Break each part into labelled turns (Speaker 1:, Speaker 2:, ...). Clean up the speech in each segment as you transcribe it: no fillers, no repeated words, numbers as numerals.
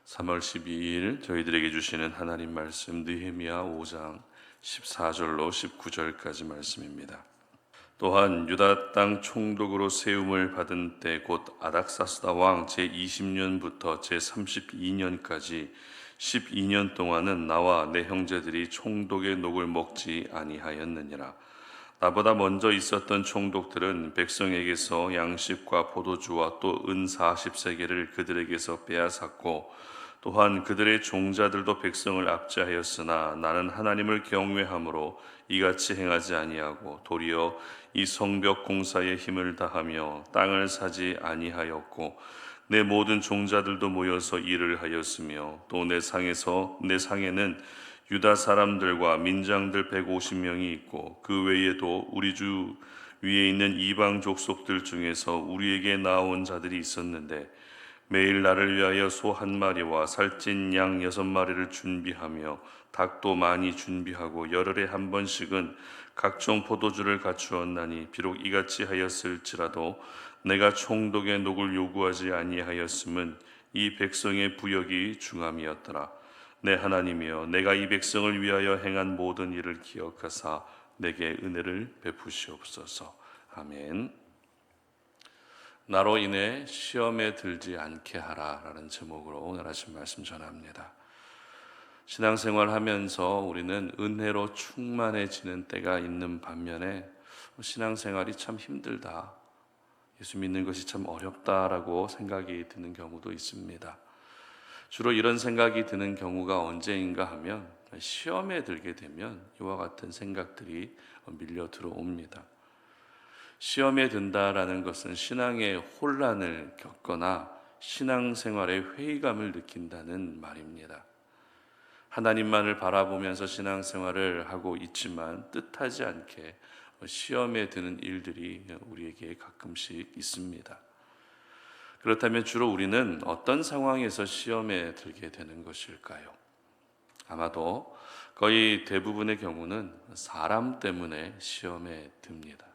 Speaker 1: 3월 12일 저희들에게 주시는 하나님 말씀 느헤미야 5장 14절로 19절까지 말씀입니다. 또한 유다 땅 총독으로 세움을 받은 때 곧 아닥사스다 왕 제20년부터 제32년까지 12년 동안은 나와 내 형제들이 총독의 녹을 먹지 아니하였느니라. 나보다 먼저 있었던 총독들은 백성에게서 양식과 포도주와 또 은 40세겔을 그들에게서 빼앗았고 또한 그들의 종자들도 백성을 압제하였으나 나는 하나님을 경외함으로 이같이 행하지 아니하고 도리어 이 성벽 공사에 힘을 다하며 땅을 사지 아니하였고 내 모든 종자들도 모여서 일을 하였으며 또 내 상에는 유다 사람들과 민장들 150명이 있고 그 외에도 우리 주 위에 있는 이방 족속들 중에서 우리에게 나온 자들이 있었는데 매일 나를 위하여 소 한 마리와 살찐 양 6마리를 준비하며 닭도 많이 준비하고 열흘에 한 번씩은 각종 포도주를 갖추었나니 비록 이같이 하였을지라도 내가 총독의 녹을 요구하지 아니하였음은 이 백성의 부역이 중함이었더라. 내 하나님이여, 내가 이 백성을 위하여 행한 모든 일을 기억하사 내게 은혜를 베푸시옵소서. 아멘. 나로 인해 시험에 들지 않게 하라라는 제목으로 오늘 아침 말씀 전합니다. 신앙생활 하면서 우리는 은혜로 충만해지는 때가 있는 반면에 신앙생활이 참 힘들다, 예수 믿는 것이 참 어렵다라고 생각이 드는 경우도 있습니다. 주로 이런 생각이 드는 경우가 언제인가 하면 시험에 들게 되면 이와 같은 생각들이 밀려 들어옵니다. 시험에 든다라는 것은 신앙의 혼란을 겪거나 신앙생활의 회의감을 느낀다는 말입니다. 하나님만을 바라보면서 신앙생활을 하고 있지만 뜻하지 않게 시험에 드는 일들이 우리에게 가끔씩 있습니다. 그렇다면 주로 우리는 어떤 상황에서 시험에 들게 되는 것일까요? 아마도 거의 대부분의 경우는 사람 때문에 시험에 듭니다.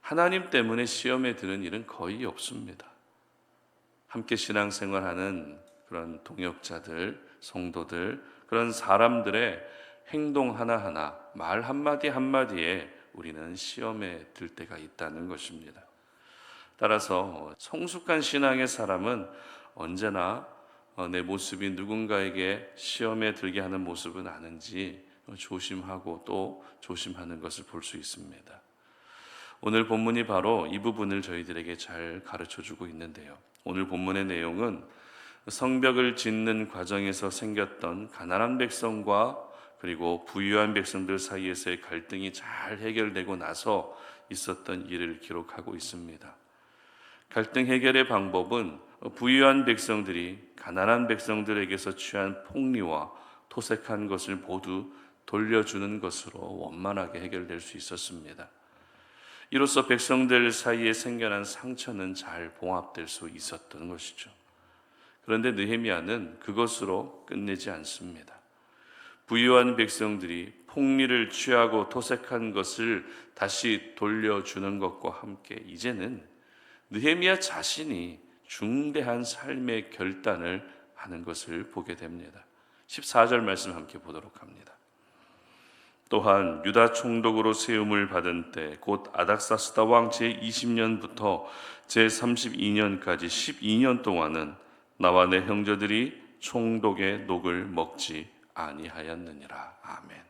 Speaker 1: 하나님 때문에 시험에 드는 일은 거의 없습니다. 함께 신앙생활하는 그런 동역자들, 성도들, 그런 사람들의 행동 하나하나, 말 한마디 한마디에 우리는 시험에 들 때가 있다는 것입니다. 따라서 성숙한 신앙의 사람은 언제나 내 모습이 누군가에게 시험에 들게 하는 모습은 아닌지 조심하고 또 조심하는 것을 볼 수 있습니다. 오늘 본문이 바로 이 부분을 저희들에게 잘 가르쳐주고 있는데요. 오늘 본문의 내용은 성벽을 짓는 과정에서 생겼던 가난한 백성과 그리고 부유한 백성들 사이에서의 갈등이 잘 해결되고 나서 있었던 일을 기록하고 있습니다. 갈등 해결의 방법은 부유한 백성들이 가난한 백성들에게서 취한 폭리와 토색한 것을 모두 돌려주는 것으로 원만하게 해결될 수 있었습니다. 이로써 백성들 사이에 생겨난 상처는 잘 봉합될 수 있었던 것이죠. 그런데 느헤미야는 그것으로 끝내지 않습니다. 부유한 백성들이 폭리를 취하고 토색한 것을 다시 돌려주는 것과 함께 이제는 느헤미야 자신이 중대한 삶의 결단을 하는 것을 보게 됩니다. 14절 말씀 함께 보도록 합니다. 또한 유다 총독으로 세움을 받은 때 곧 아닥사스다 왕 제20년부터 제32년까지 12년 동안은 나와 내 형제들이 총독의 녹을 먹지 아니하였느니라. 아멘.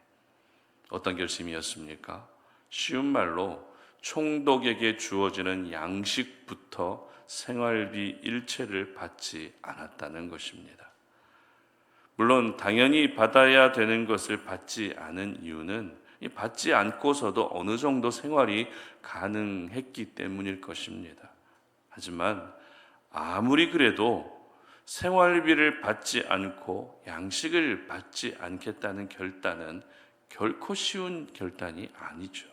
Speaker 1: 어떤 결심이었습니까? 쉬운 말로 총독에게 주어지는 양식부터 생활비 일체를 받지 않았다는 것입니다. 물론 당연히 받아야 되는 것을 받지 않은 이유는 받지 않고서도 어느 정도 생활이 가능했기 때문일 것입니다. 하지만 아무리 그래도 생활비를 받지 않고 양식을 받지 않겠다는 결단은 결코 쉬운 결단이 아니죠.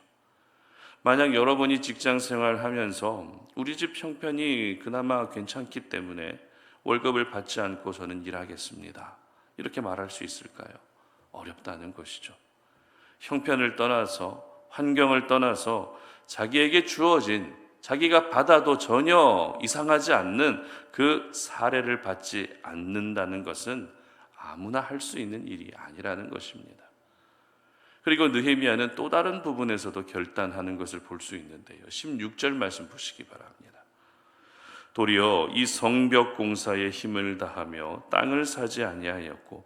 Speaker 1: 만약 여러분이 직장 생활하면서 우리 집 형편이 그나마 괜찮기 때문에 월급을 받지 않고서는 일하겠습니다, 이렇게 말할 수 있을까요? 어렵다는 것이죠. 형편을 떠나서, 환경을 떠나서 자기에게 주어진 자기가 받아도 전혀 이상하지 않는 그 사례를 받지 않는다는 것은 아무나 할 수 있는 일이 아니라는 것입니다. 그리고 느헤미야는 또 다른 부분에서도 결단하는 것을 볼 수 있는데요. 16절 말씀 보시기 바랍니다. 도리어 이 성벽 공사에 힘을 다하며 땅을 사지 아니하였고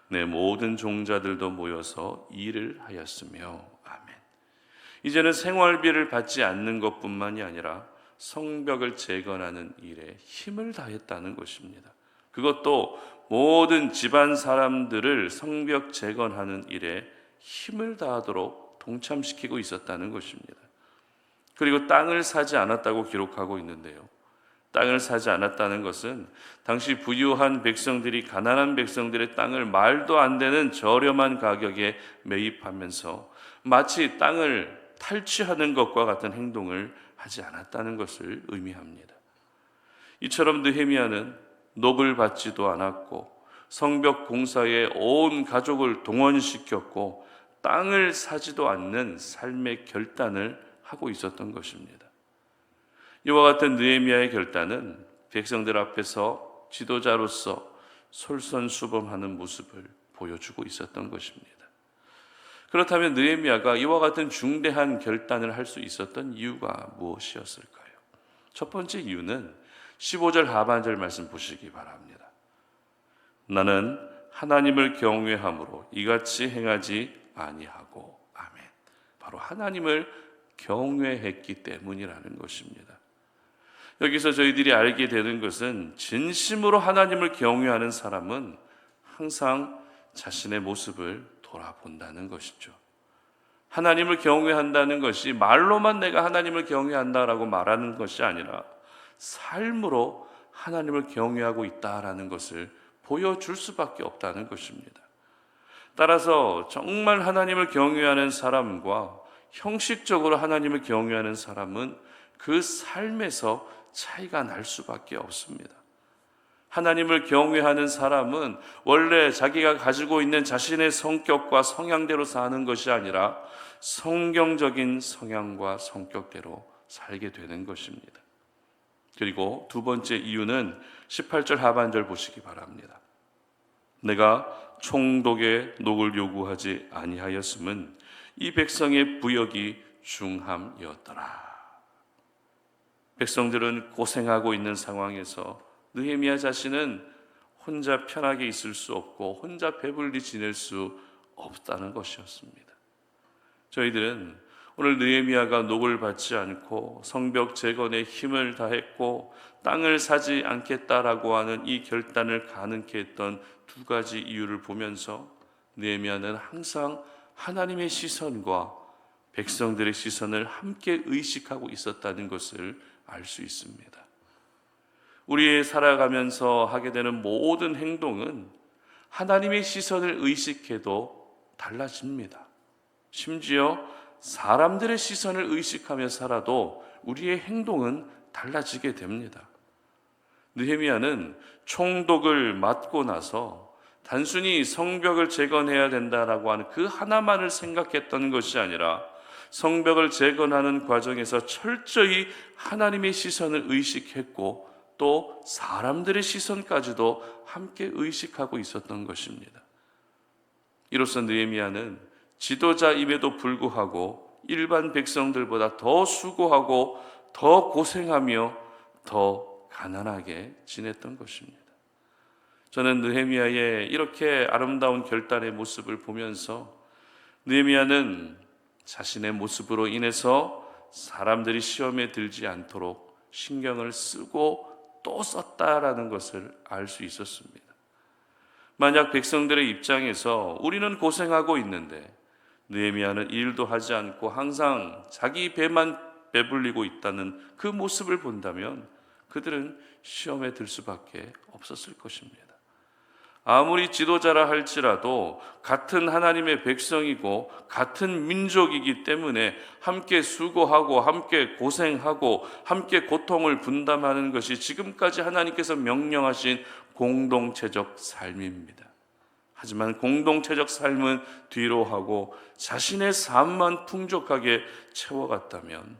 Speaker 1: 내 모든 종자들도 모여서 일을 하였으며. 아멘. 이제는 생활비를 받지 않는 것뿐만이 아니라 성벽을 재건하는 일에 힘을 다했다는 것입니다. 그것도 모든 집안 사람들을 성벽 재건하는 일에 힘을 다하도록 동참시키고 있었다는 것입니다. 그리고 땅을 사지 않았다고 기록하고 있는데요. 땅을 사지 않았다는 것은 당시 부유한 백성들이 가난한 백성들의 땅을 말도 안 되는 저렴한 가격에 매입하면서 마치 땅을 탈취하는 것과 같은 행동을 하지 않았다는 것을 의미합니다. 이처럼 느헤미야는 녹을 받지도 않았고 성벽 공사에 온 가족을 동원시켰고 땅을 사지도 않는 삶의 결단을 하고 있었던 것입니다. 이와 같은 느헤미야의 결단은 백성들 앞에서 지도자로서 솔선수범하는 모습을 보여주고 있었던 것입니다. 그렇다면 느헤미야가 이와 같은 중대한 결단을 할 수 있었던 이유가 무엇이었을까요? 첫 번째 이유는 15절 하반절 말씀 보시기 바랍니다. 나는 하나님을 경외함으로 이같이 행하지 아니하고. 아멘. 바로 하나님을 경외했기 때문이라는 것입니다. 여기서 저희들이 알게 되는 것은 진심으로 하나님을 경외하는 사람은 항상 자신의 모습을 돌아본다는 것이죠. 하나님을 경외한다는 것이 말로만 내가 하나님을 경외한다라고 말하는 것이 아니라 삶으로 하나님을 경외하고 있다라는 것을 보여줄 수밖에 없다는 것입니다. 따라서 정말 하나님을 경외하는 사람과 형식적으로 하나님을 경외하는 사람은 그 삶에서 차이가 날 수밖에 없습니다. 하나님을 경외하는 사람은 원래 자기가 가지고 있는 자신의 성격과 성향대로 사는 것이 아니라 성경적인 성향과 성격대로 살게 되는 것입니다. 그리고 두 번째 이유는 18절 하반절 보시기 바랍니다. 내가 총독의 녹을 요구하지 아니하였음은 이 백성의 부역이 중함이었더라. 백성들은 고생하고 있는 상황에서 느헤미야 자신은 혼자 편하게 있을 수 없고 혼자 배불리 지낼 수 없다는 것이었습니다. 저희들은 오늘 느헤미야가 녹을 받지 않고 성벽 재건에 힘을 다했고 땅을 사지 않겠다라고 하는 이 결단을 가능케 했던 두 가지 이유를 보면서 느헤미야는 항상 하나님의 시선과 백성들의 시선을 함께 의식하고 있었다는 것을 알 수 있습니다. 우리의 살아가면서 하게 되는 모든 행동은 하나님의 시선을 의식해도 달라집니다. 심지어 사람들의 시선을 의식하며 살아도 우리의 행동은 달라지게 됩니다. 느헤미야는 총독을 맡고 나서 단순히 성벽을 재건해야 된다라고 하는 그 하나만을 생각했던 것이 아니라 성벽을 재건하는 과정에서 철저히 하나님의 시선을 의식했고 또 사람들의 시선까지도 함께 의식하고 있었던 것입니다. 이로써 느헤미야는 지도자임에도 불구하고 일반 백성들보다 더 수고하고 더 고생하며 더 가난하게 지냈던 것입니다. 저는 느헤미야의 이렇게 아름다운 결단의 모습을 보면서 느헤미야는 자신의 모습으로 인해서 사람들이 시험에 들지 않도록 신경을 쓰고 또 썼다라는 것을 알 수 있었습니다. 만약 백성들의 입장에서 우리는 고생하고 있는데 느헤미야는 일도 하지 않고 항상 자기 배만 배불리고 있다는 그 모습을 본다면 그들은 시험에 들 수밖에 없었을 것입니다. 아무리 지도자라 할지라도 같은 하나님의 백성이고 같은 민족이기 때문에 함께 수고하고 함께 고생하고 함께 고통을 분담하는 것이 지금까지 하나님께서 명령하신 공동체적 삶입니다. 하지만 공동체적 삶은 뒤로 하고 자신의 삶만 풍족하게 채워갔다면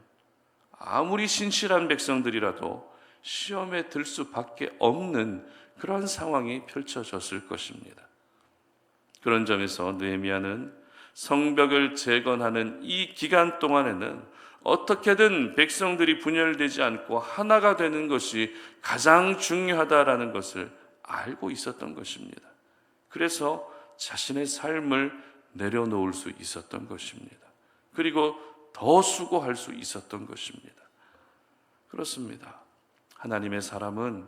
Speaker 1: 아무리 신실한 백성들이라도 시험에 들 수밖에 없는 그런 상황이 펼쳐졌을 것입니다. 그런 점에서 느헤미야는 성벽을 재건하는 이 기간 동안에는 어떻게든 백성들이 분열되지 않고 하나가 되는 것이 가장 중요하다라는 것을 알고 있었던 것입니다. 그래서 자신의 삶을 내려놓을 수 있었던 것입니다. 그리고 더 수고할 수 있었던 것입니다. 그렇습니다. 하나님의 사람은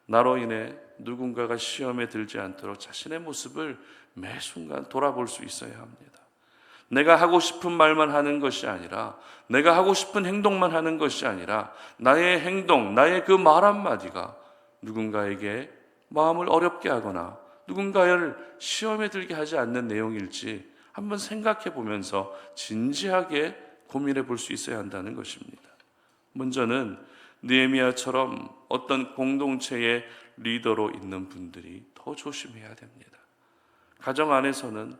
Speaker 1: 나로 인해 누군가가 시험에 들지 않도록 자신의 모습을 매 순간 돌아볼 수 있어야 합니다. 내가 하고 싶은 말만 하는 것이 아니라, 내가 하고 싶은 행동만 하는 것이 아니라, 나의 행동, 나의 그 말 한마디가 누군가에게 마음을 어렵게 하거나 누군가를 시험에 들게 하지 않는 내용일지 한번 생각해 보면서 진지하게 고민해 볼 수 있어야 한다는 것입니다. 먼저는 느헤미야처럼 어떤 공동체의 리더로 있는 분들이 더 조심해야 됩니다. 가정 안에서는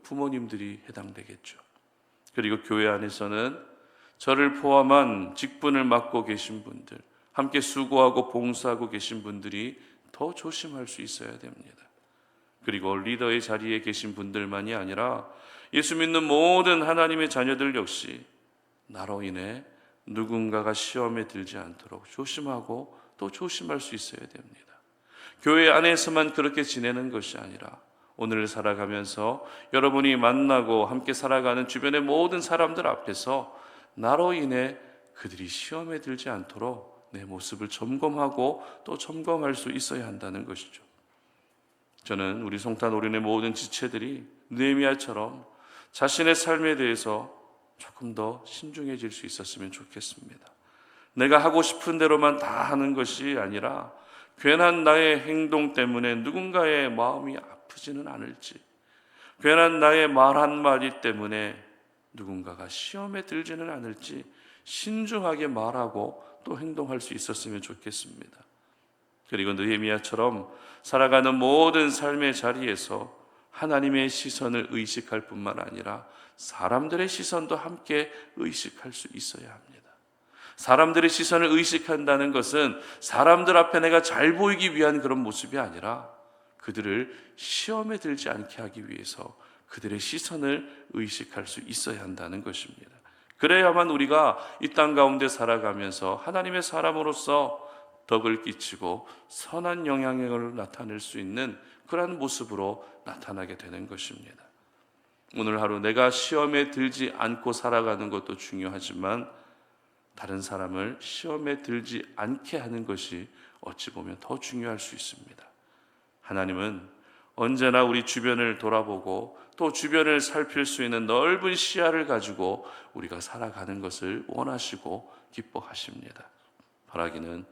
Speaker 1: 부모님들이 해당되겠죠. 그리고 교회 안에서는 저를 포함한 직분을 맡고 계신 분들, 함께 수고하고 봉사하고 계신 분들이 더 조심할 수 있어야 됩니다. 그리고 리더의 자리에 계신 분들만이 아니라 예수 믿는 모든 하나님의 자녀들 역시 나로 인해 누군가가 시험에 들지 않도록 조심하고 또 조심할 수 있어야 됩니다. 교회 안에서만 그렇게 지내는 것이 아니라 오늘을 살아가면서 여러분이 만나고 함께 살아가는 주변의 모든 사람들 앞에서 나로 인해 그들이 시험에 들지 않도록 내 모습을 점검하고 또 점검할 수 있어야 한다는 것이죠. 저는 우리 송탄 오륜의 모든 지체들이 느헤미야처럼 자신의 삶에 대해서 조금 더 신중해질 수 있었으면 좋겠습니다. 내가 하고 싶은 대로만 다 하는 것이 아니라 괜한 나의 행동 때문에 누군가의 마음이 아프지는 않을지, 괜한 나의 말 한마디 때문에 누군가가 시험에 들지는 않을지 신중하게 말하고 또 행동할 수 있었으면 좋겠습니다. 그리고 느헤미야처럼 살아가는 모든 삶의 자리에서 하나님의 시선을 의식할 뿐만 아니라 사람들의 시선도 함께 의식할 수 있어야 합니다. 사람들의 시선을 의식한다는 것은 사람들 앞에 내가 잘 보이기 위한 그런 모습이 아니라 그들을 시험에 들지 않게 하기 위해서 그들의 시선을 의식할 수 있어야 한다는 것입니다. 그래야만 우리가 이 땅 가운데 살아가면서 하나님의 사람으로서 덕을 끼치고 선한 영향력을 나타낼 수 있는 그러한 모습으로 나타나게 되는 것입니다. 오늘 하루 내가 시험에 들지 않고 살아가는 것도 중요하지만 다른 사람을 시험에 들지 않게 하는 것이 어찌 보면 더 중요할 수 있습니다. 하나님은 언제나 우리 주변을 돌아보고 또 주변을 살필 수 있는 넓은 시야를 가지고 우리가 살아가는 것을 원하시고 기뻐하십니다. 바라기는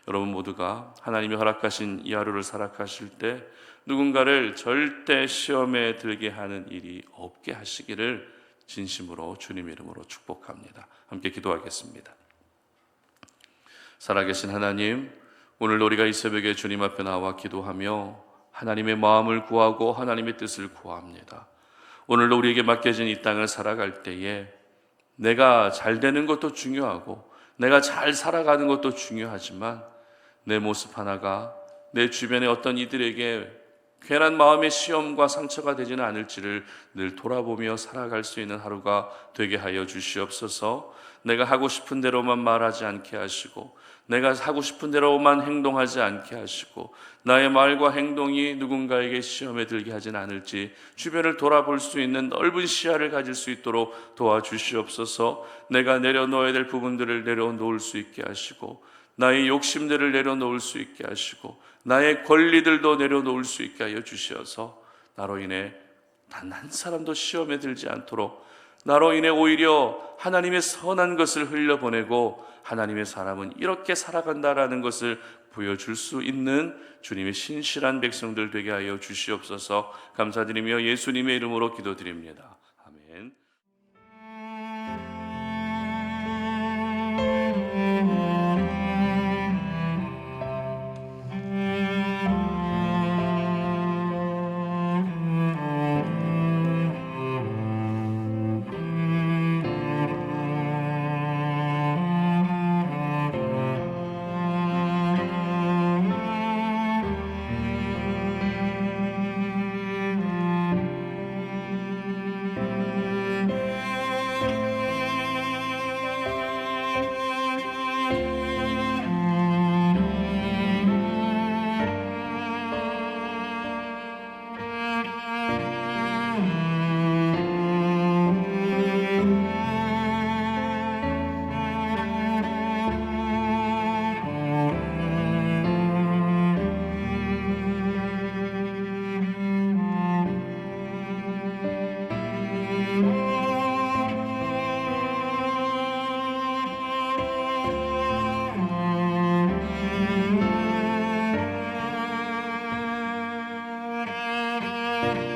Speaker 1: 여러분 모두가 하나님이 허락하신 이 하루를 살아가실 때 누군가를 절대 시험에 들게 하는 일이 없게 하시기를 진심으로 주님 이름으로 축복합니다. 함께 기도하겠습니다. 살아계신 하나님, 오늘도 우리가 이 새벽에 주님 앞에 나와 기도하며 하나님의 마음을 구하고 하나님의 뜻을 구합니다. 오늘도 우리에게 맡겨진 이 땅을 살아갈 때에 내가 잘 되는 것도 중요하고 내가 잘 살아가는 것도 중요하지만 내 모습 하나가 내 주변의 어떤 이들에게 괜한 마음의 시험과 상처가 되지는 않을지를 늘 돌아보며 살아갈 수 있는 하루가 되게 하여 주시옵소서. 내가 하고 싶은 대로만 말하지 않게 하시고 내가 하고 싶은 대로만 행동하지 않게 하시고 나의 말과 행동이 누군가에게 시험에 들게 하진 않을지 주변을 돌아볼 수 있는 넓은 시야를 가질 수 있도록 도와주시옵소서. 내가 내려놓아야 될 부분들을 내려놓을 수 있게 하시고 나의 욕심들을 내려놓을 수 있게 하시고 나의 권리들도 내려놓을 수 있게 하여 주시어서 나로 인해 단 한 사람도 시험에 들지 않도록 나로 인해 오히려 하나님의 선한 것을 흘려보내고 하나님의 사람은 이렇게 살아간다라는 것을 보여줄 수 있는 주님의 신실한 백성들 되게 하여 주시옵소서. 감사드리며 예수님의 이름으로 기도드립니다. 아멘.
Speaker 2: 주